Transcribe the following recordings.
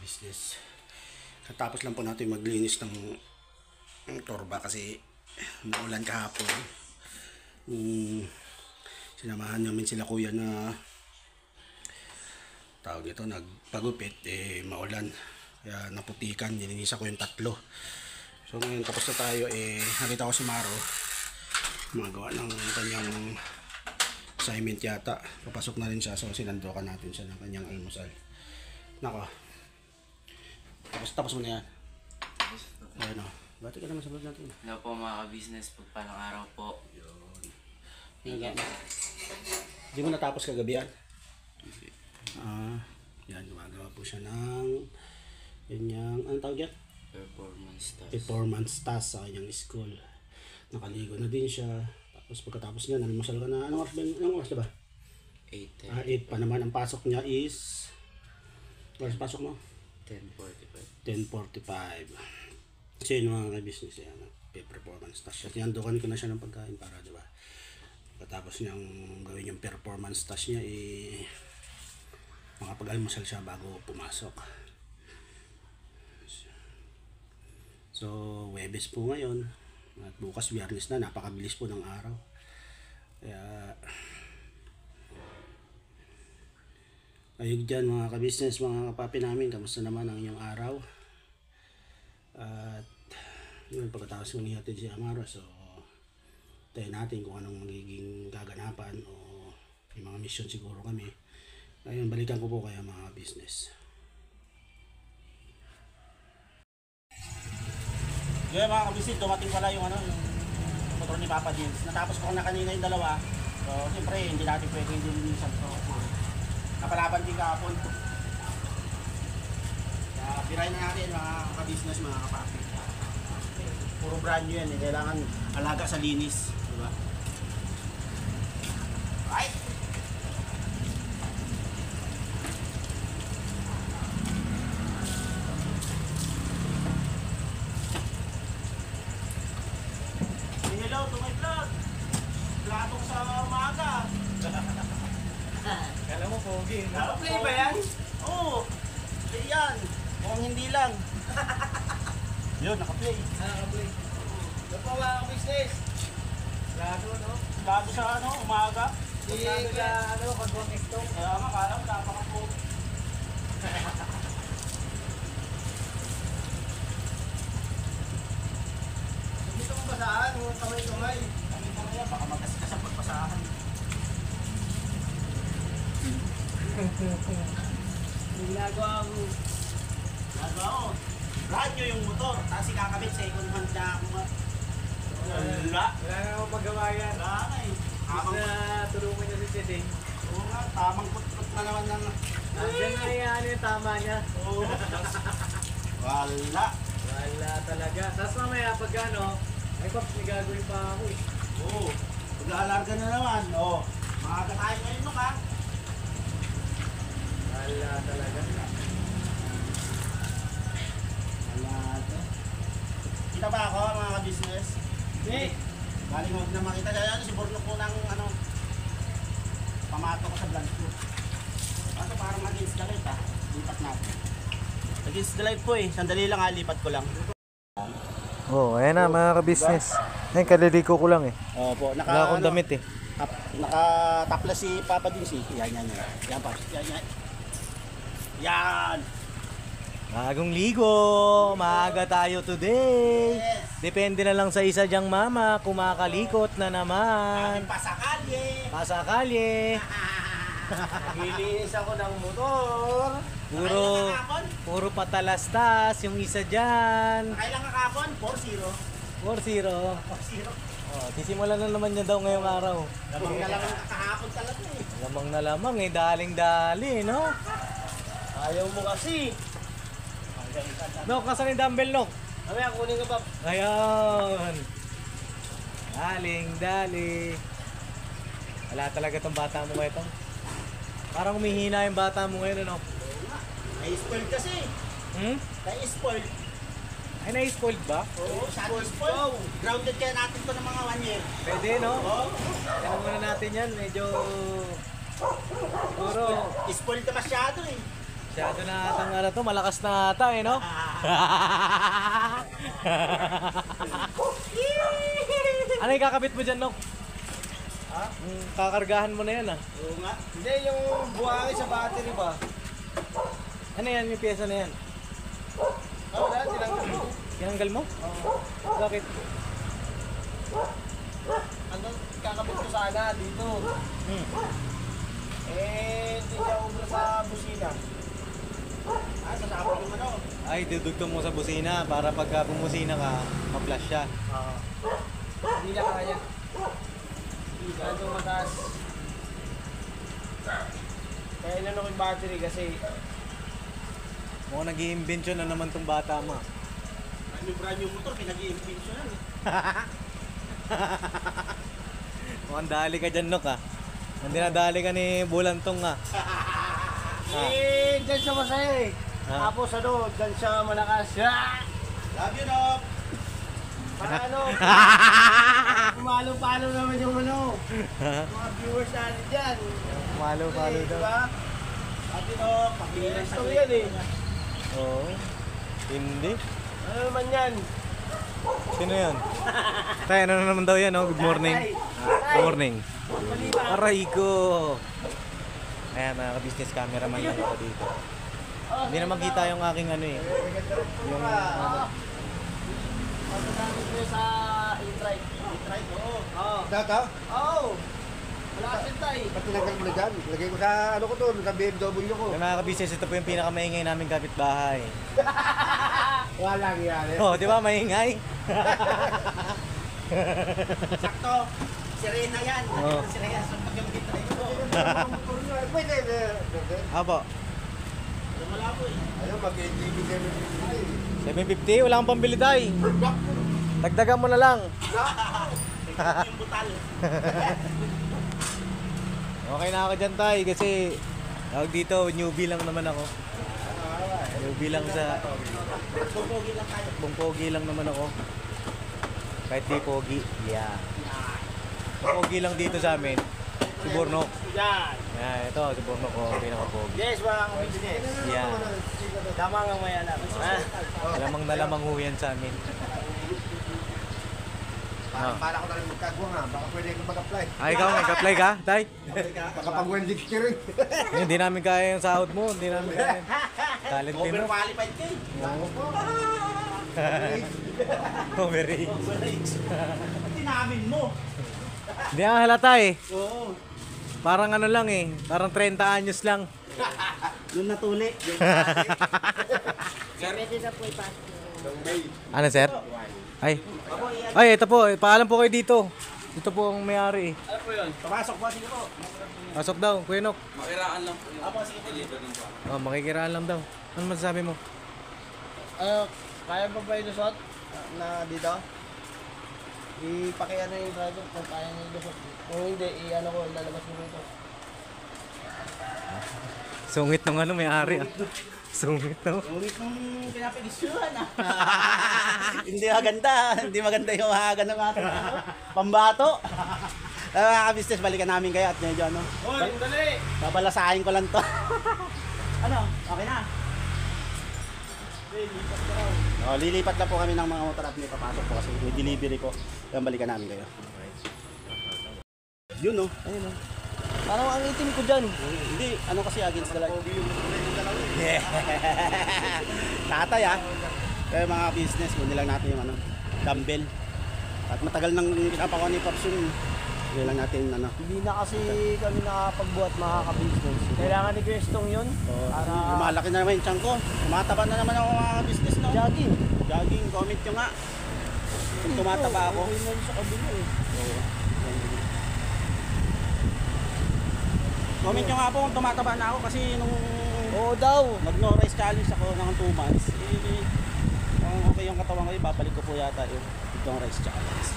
business. Katapos lang po natin maglinis ng torba kasi naulan kahapon. Sinamahan namin sila kuya na tawag ito, nagpagupit, maulan. Kaya naputikan, nilinisan ko yung 3. So ngayon tapos na tayo, nakita ko si Maro gumagawa ng kanyang assignment yata. Papasok na rin siya, so sinandokan natin siya ng kanyang almusal. Nako. Tapos mo na yan. Ayun o. Bati ka naman sa vlog natin. Hello po mga ka-business, pagpalang araw po. Yun. Hindi mo natapos kagabi yan? Yan, gumagawa po siya ng kanyang, anong tawag yan? Performance task sa kanyang school. Nakaligo na din siya. Tapos pagkatapos niya, nalmasal ka na. Anong oras ba? 8. 8 pa naman. Ang pasok niya is, oras pasok mo? 10:45. Kasi yun mga business yan, performance task siya. Sinandokan ko na siya ng pagkain para, diba? Pagkatapos niyang gawin yung performance task niya, makapag-almusal siya bago pumasok. So, Webes po ngayon. At bukas Biyernes na, napakabilis po ng araw. Kaya, ayun dyan mga ka-business, mga kapapi namin, kamusta naman ang inyong araw? At yun, pagkatapos ng ihatid si Amaro, so tayo natin kung anong magiging gaganapan o yung mga mission siguro kami. Ayun, balikan ko po kaya mga business. Yun mga ka-business, dumating pala yung motor ni Papa James. Natapos ko na kanina yung 2. So siyempre hindi natin pwede yung dilinisan. So napalaban din kahapon. Pirahin na natin mga ka-business, mga kapapi. Puro brand new yan, kailangan alaga sa linis, diba? Right? Hello to my vlog. Platong sa umaga. Kala mo pogi. Naka-play ba yan? Oo. Play yan. Mukhang hindi lang. Yun, naka-play. Naka-play. Doon pa mga business. Lado, no? Bago sa umaga. Hindi ka, pag-walk ito. Kaya nga, kala mo, napaka-po. Dito mo basahan, huwag kamay-kamay. Kamay-kamay yan, baka magasgas ang pagpasahan. Ginagawa ko. Nagawa ko. Brand new yung motor, tapos ikakabit sa second hand na ako. Wala. Wala na akong magawa yan. Wala nga eh. Tapos na tulungan niya si Chedeng. Oo nga, tamang kut-kut na naman ng... Nandiyan na yan yung tama niya. Oo. Wala. Wala talaga. Tapos mamaya pag ay Pops, may gagawin pa ako eh. Oo. Pag-aalarga na naman. Oo. Maaga tayo ngayon no ka. Wala talaga. Kita ba ako mga ka-business? Hindi. Galing huwag na makita dyan. Si Borno po ng pamato ko sa vlog ko. Kaso parang against the light lipat natin. Against the light po sandali lang lipat ko lang. Ayan na mga ka-business. Ayun, kaliliko ko lang Opo, Wala akong damit Naka-tapla si Papa din Yan. Yan pa. Yan. Bagong ligo. Maaga tayo today. Yes. Depende na lang sa isa diyang mama. Kumakalikot na naman. Pasakalye. Pasakalye. Naglilinis ako ng motor. Puro patalastas yung isa dyan. Kailan kakapon? 4-0. 4-0. 4-0. Sisimulan na naman niya daw ngayong araw. Lamang na lang kahapon talaga Lamang na lamang daling-dali, no? Ayaw mo kasi. Nok, nasan yung dumbbell, Nok? Mamaya kunin ka pa. Ngayon. Daling-dali. Wala talaga tong bata mo ngayon. Parang humihina yung bata mo ngayon, ano? Na-spoiled kasi. Na-spoiled. Ay, na-spoiled ba? Oo, spoiled. Grounded kaya natin to ng mga 1 year. Pwede, no? Oo. Kaya muna natin yan. Medyo... Siguro... Spoiled na masyado Masyado na atang ano to, malakas na ata eh, no? Ano yung kakabit mo dyan, Nok? Ha? Kakargahan mo na yan, ah. Oo nga. Hindi, yung buhangin sa battery ba? Ano yan, yung pyesa na yan? Wala, tinanggal mo. Tinanggal mo? Oo. Bakit? Ano, kakabit ko sana dito. Hindi niya ubra sa busina. Sasabot yung ano. Ay, dudugtong mo sa busina para pagka bumusina ka, ma-flash siya. Hindi na kaya. Gano'n mataas. Kaya inano ko yung battery kasi Mukhang nag-i-invention na naman tong bata mo. Brand new motor, pinag-i-invention yan. Mukhang dali ka dyan, Nok, ah. Ang dinadali ka ni Bulantong, ah. dyan siya masaya eh. Tapos ano, dyan siya malakas. Love you, Nok! Para ano, pumalo-palo naman yung ano, mga viewers natin dyan. Malo-palo daw. Diba? Love you, Nok! Pagbilang sa Gusto yan eh. Oo. Hindi. Ano naman yan? Sino yan? Tay, ano na naman daw yan, oh? Good morning. Good morning. Aray ko. Ayan, mga ka-business cameraman lang ako dito. Hindi na makita yung aking ano eh. Yung Masagamit mo sa e-trike. E-trike, oo. Oo. Data? Oo. Wala kasi tayo. Ba't tinanggal mo na dyan? Lagay ko sa ano ko doon, sa BMW ko. mga ka-business, ito po yung pinakamaingay namin kapitbahay. Walang yan eh. Oh, di ba maingay? Sakto! Sirena yan! Oo. Sirena sa pag-e-trike ko. Pwede. Apo, Wala po eh. Ayun, mag-NGB kami. 750, wala kang pambili tay. Dagdagan mo na lang. Yung butal. Okay na ako dyan tay kasi tawag dito, newbie lang naman ako. Newbie lang sa Pupogi lang tayo. pogi lang naman ako. Kahit di pogi, yeah. Pogi lang dito sa amin. Si Burnok. Yan. Yan, ito, si Burnok ko, pinaka-pogi. Yes, mga business. Yan. Tama nga may alam. Alamang na lamang ho yan sa amin. Para ko na rin magkagwa nga. Baka pwede ko mag-apply. Ay, ikaw, nag-apply ka, tay? Baka pag 160 rin. Hindi namin kaya yung sahod mo, hindi namin kaya. Talent din mo. Overqualified kayo. Overage. Pati namin mo. Hindi ang halata eh. Oo. Parang ano lang eh, parang 30 anyos lang. Doon natuli. Pwede na po ipasok. Ano sir? Ay, ito po, paalam po kayo dito. Dito po ang may-ari eh. Ano po yun? Pamasok po, sige po. Pasok daw, Kuya Nok. Makiraan lang po yung Apo, sige po. Oh, makikiraan lang daw. Ano masasabi mo? Kaya ba ba ilusot na dito? Ipakiano yung driver kung kaya niya ilusot. Kung hindi, i-ano ko, ilalabas mo dito. Sungit ng ano, may-ari ah. Sungit no? Ulit nung pinapigisyuhan ah. Hindi maganda. Hindi maganda yung hagan ng ating pambato. Mga ka-business, balikan namin kayo at medyo ano. Hoy, dali! Babalasahin ko lang to. Ano? Okay na? Oh, lilipat na po kami ng mga motor at may papasok po kasi may delivery ko. Yan, balikan namin kayo. Yun oh. Ayun oh. Parang ang itim ko dyan. Hindi, ano kasi against the light. Yeah. Tatay ah. Kaya mga business, kunin lang natin yung ano, dumbbell. At matagal nang pinapakuha ni Pops yun. Kunin lang natin ano. Hindi na kasi kami nakapagbuhat mga ka-business. Kailangan ni Crestong yun. Para Lumalaki na naman yung tiyan ko. Tumataba na naman ako mga business no. jogging. Jogging, comment nyo nga. Kung tumataba ako. Okay na sa kabila eh. Comment nyo nga po kung tumataba na ako kasi nung Oo daw. mag-no rice challenge ako ng 2 months. Kung okay yung katawan ko, babalik ko po yata yung no rice challenge.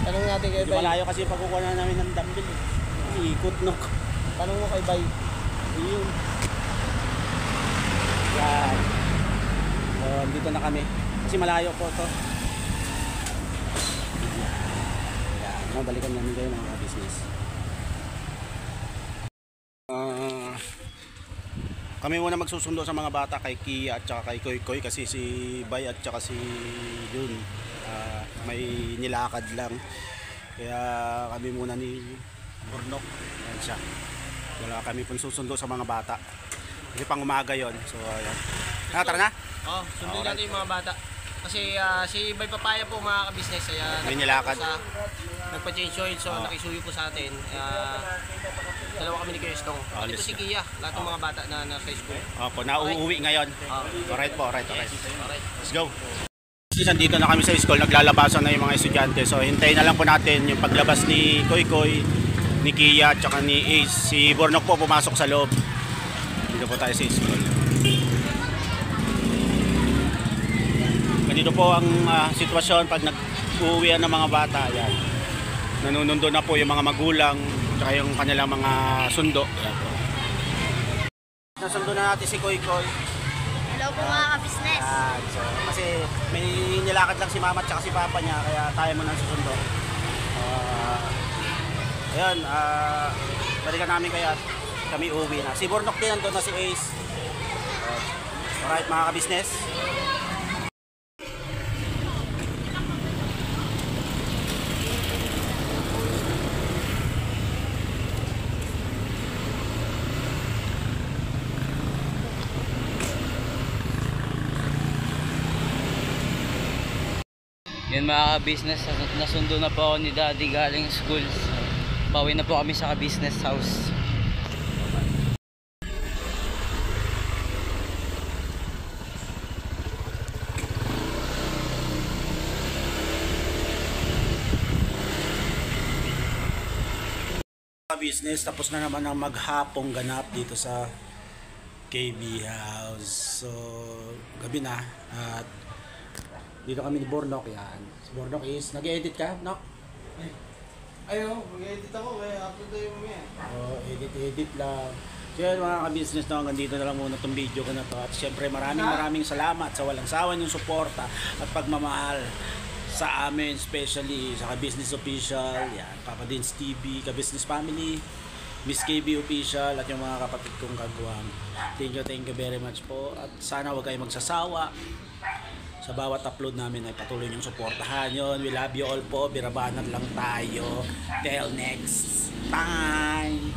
Tanong natin kay Hindi Bay. malayo kasi yung pagkukuha na namin ng dumbbell eh. Ikot no. Tanong mo kay Bay. Yun. Yan. So, dito na kami. Kasi malayo po to. Yan. Balikan namin kayo mga business. Kami muna magsusundo sa mga bata kay Kia at saka kay Koy Koy kasi si Bay at saka si Jun may nilakad lang. Kaya kami muna ni Burnok. Ayan siya. Wala kami pong susundo sa mga bata. Kasi pang umaga yon. So ayan. Tara na. Oh, sundin Alright. natin yung mga bata. Kasi si Bay Papaya po mga kabisnes, kaya May nilakad. nagpa-change oil, so nakisuyo po sa atin. Dalawa kami ni Kuya Stong. Ito si Kia, lahat ng mga bata na nasa school. Opo, nauuwi ngayon. Alright po, alright. Alright. Let's go. Nandito na kami sa school, naglalabasan na yung mga estudyante. So hintayin na lang po natin yung paglabas ni Koy Koy, ni Kia, tsaka ni Ace. Si Burnok po pumasok sa loob. Dito po tayo sa school. Ganito po ang sitwasyon pag nag-uwian ng mga bata. Yan. Nanunundo na po yung mga magulang, tsaka yung kanilang mga sundo. Yan po. Nasundo na natin si Koy Koy. Hello po mga ka-business. So, kasi may nilakad lang si mama at si papa niya, kaya tayo muna susundo. Ayun, balikan namin kaya kami uwi na. Si Burnok din nandun na, si Ace. Alright mga ka-business. Yan mga ka-business, nasundo na po ako ni Daddy galing school. Bawi na po kami sa ka-business house. Business, tapos na naman ang maghapong ganap dito sa KB House. So, gabi na at dito kami ni Burnok. Yan. Si Burnok is, nag-edit ka, Nok? Ayun, mag-edit ako kaya upload tayo mamaya. Edit lang. So yan mga ka-business na hanggang dito na lang muna itong video ko na to. At syempre maraming salamat sa walang sawa niyong suporta at pagmamahal sa amin, especially sa ka-business official, yan, Papa Dins TV, ka-business family, Miss KB official at yung mga kapatid kong kagwang. Thank you very much po. At sana huwag kayong magsasawa. Sa bawat upload namin ay patuloy niyong suportahan yon. We love you all po. Birabanan lang tayo. Till next time.